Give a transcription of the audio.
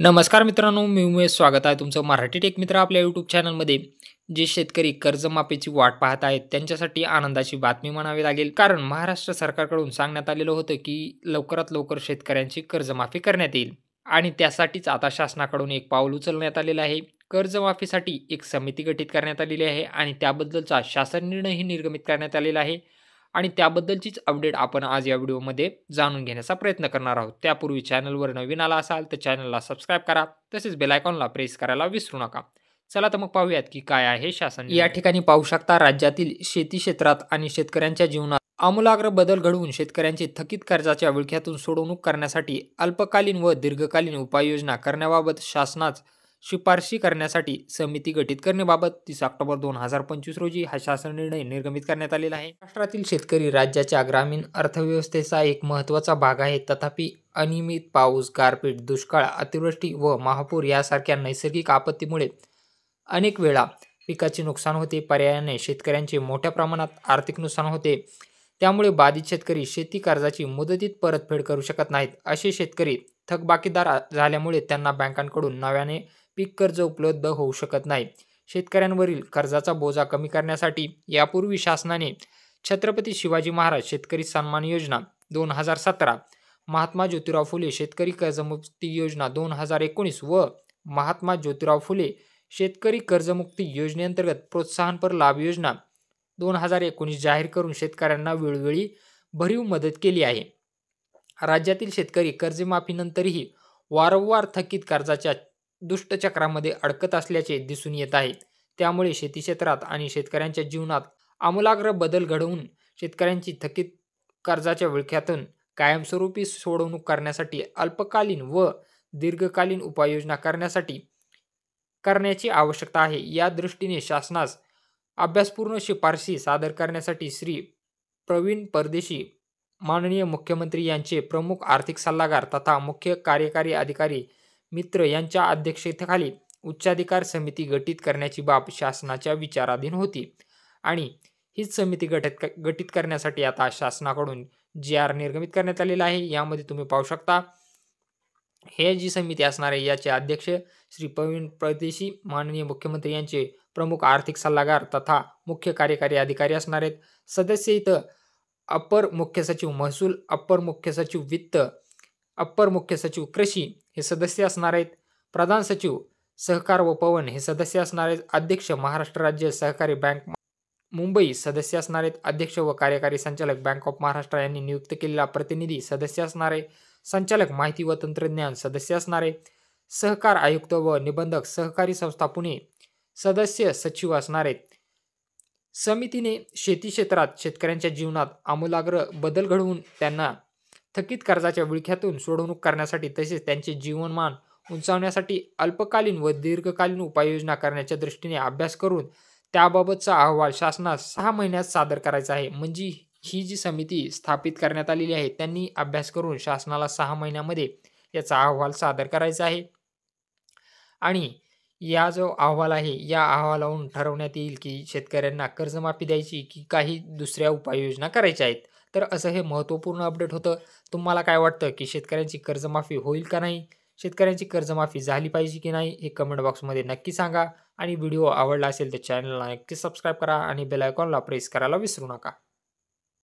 नमस्कार मित्रांनो, मी उमेश. स्वागत आहे तुमचं मराठी टेक मित्र आपल्या यूट्यूब चॅनलमध्ये. जे शेतकरी कर्जमाफीची वाट पाहत आहेत त्यांच्यासाठी आनंदाची बातमी म्हणावी लागेल. कारण महाराष्ट्र सरकारकडून सांगण्यात आलेलं होतं की लवकरात लवकर शेतकऱ्यांची कर्जमाफी करण्यात येईल आणि त्यासाठीच आता शासनाकडून एक पाऊल उचलण्यात आलेलं आहे. कर्जमाफीसाठी एक समिती गठीत करण्यात आलेली आहे आणि त्याबद्दलचा शासन निर्णयही निर्गमित करण्यात आलेला आहे. आणि त्याबद्दलचीच अपडेट आपण आज या व्हिडिओमध्ये जाणून घेण्याचा प्रयत्न करणार आहोत. त्यापूर्वी चॅनलवर नवीन आला असाल तर चॅनलला सबस्क्राईब करा, तसेच बेल आयकॉनला प्रेस करायला विसरू नका. चला तर मग पाहूयात की काय आहे शासन निर्णय. या ठिकाणी पाहू शकता, राज्यातील शेती क्षेत्रात आणि शेतकऱ्यांच्या जीवनात आमूलाग्र बदल घडवून शेतकऱ्यांची थकीत कर्जाच्या विळख्यातून सोडवणूक करण्यासाठी अल्पकालीन व दीर्घकालीन उपाययोजना करण्याबाबत शासनास शिफारशी करण्यासाठी समिती गठीत करण्याबाबत 30 ऑक्टोबर 2025 रोजी हा शासन निर्णय निर्गमित करण्यात आलेला आहे. महाराष्ट्रातील शेतकरी राज्याच्या ग्रामीण अर्थव्यवस्थेचा एक महत्त्वाचा भाग आहे. तथापि अनियमित पाऊस, गारपीट, दुष्काळ, अतिवृष्टी व महापूर यासारख्या नैसर्गिक आपत्तीमुळे अनेक वेळा पिकाचे नुकसान होते. पर्यायाने शेतकऱ्यांचे मोठ्या प्रमाणात आर्थिक नुकसान होते. त्यामुळे बाधित शेतकरी शेती कर्जाची मुदतीत परतफेड करू शकत नाहीत. असे शेतकरी थकबाकीदार झाल्यामुळे त्यांना बँकांकडून नव्याने पीक कर्ज उपलब्ध होऊ शकत नाही. शेतकऱ्यांवरील कर्जाचा बोजा कमी करण्यासाठी यापूर्वी शासनाने छत्रपती शिवाजी महाराज शेतकरी सन्मान योजना 2017, महात्मा ज्योतिराव फुले शेतकरी कर्जमुक्ती योजना 2019 व महात्मा ज्योतिराव फुले शेतकरी कर्जमुक्ती योजनेअंतर्गत प्रोत्साहनपर लाभ योजना 2019 जाहीर करून शेतकऱ्यांना वेळोवेळी भरीव मदत केली आहे. राज्यातील शेतकरी कर्जमाफीनंतरही वारंवार थकीत कर्जाच्या दुष्टचक्रामध्ये अडकत असल्याचे दिसून येत आहे. त्यामुळे शेती क्षेत्रात आणि शेतकऱ्यांच्या जीवनात आमूलाग्र बदल घडवून शेतकऱ्यांची थकीत कर्जाच्या विळख्यातून कायमस्वरूपी सोडवणूक करण्यासाठी अल्पकालीन व दीर्घकालीन उपाययोजना करण्याची आवश्यकता आहे. या दृष्टीने शासनास अभ्यासपूर्ण शिफारशी सादर करण्यासाठी श्री प्रवीण परदेशी, माननीय मुख्यमंत्री यांचे प्रमुख आर्थिक सल्लागार तथा मुख्य कार्यकारी अधिकारी मित्र यांच्या अध्यक्षतेखाली उच्चाधिकार समिती गठीत करण्याची बाब शासनाच्या विचाराधीन होती आणि हीच समिती गठीत करण्यासाठी आता शासनाकडून जी.आर. निर्गमित करण्यात आलेला आहे. यामध्ये तुम्ही पाहू शकता, हे जी समिती असणार आहे याचे अध्यक्ष श्री प्रवीण परदेशी, माननीय मुख्यमंत्री यांचे प्रमुख आर्थिक सल्लागार तथा मुख्य कार्यकारी अधिकारी असणार आहेत. सदस्य इथं अपर मुख्य सचिव महसूल, अपर मुख्य सचिव वित्त, अपर मुख्य सचिव कृषी हे सदस्य असणार आहेत. प्रधान सचिव सहकार व पवन हे सदस्य असणार आहेत. अध्यक्ष महाराष्ट्र राज्य सहकारी बँक मुंबई सदस्य असणार आहेत. अध्यक्ष व कार्यकारी संचालक बँक ऑफ महाराष्ट्र यांनी नियुक्त केलेला प्रतिनिधी सदस्य असणार आहे. संचालक माहिती व तंत्रज्ञान सदस्य असणार आहे. सहकार आयुक्त व निबंधक सहकारी संस्था पुणे सदस्य सचिव असणार आहेत. समितीने शेती क्षेत्रात शेतकऱ्यांच्या जीवनात आमूलाग्र बदल घडवून त्यांना थकीत कर्जाच्या विळख्यातून सोडवणूक करण्यासाठी तसेच त्यांचे जीवनमान उंचावण्यासाठी अल्पकालीन व दीर्घकालीन उपाययोजना करण्याच्या दृष्टीने अभ्यास करून त्याबाबतचा अहवाल शासनास 6 महिन्यात सादर करायचा आहे. म्हणजे ही जी समिती स्थापित करण्यात आलेली आहे त्यांनी अभ्यास करून शासनाला 6 महिन्यामध्ये याचा अहवाल सादर करायचा आहे. आणि या जो अहवाल आहे या अहवालावरून ठरवण्यात येईल की शेतकऱ्यांना कर्जमाफी द्यायची की काही दुसऱ्या उपाययोजना करायच्या आहेत. तर असं हे महत्त्वपूर्ण अपडेट होतं. तुम्हाला काय वाटतं की शेतकऱ्यांची कर्जमाफी होईल का नाही? शेतकऱ्यांची कर्जमाफी झाली पाहिजे की नाही? हे कमेंट बॉक्समध्ये नक्की सांगा आणि व्हिडिओ आवडला असेल तर चॅनलला नक्की सबस्क्राईब करा आणि बेल आयकॉनला प्रेस करायला विसरू नका.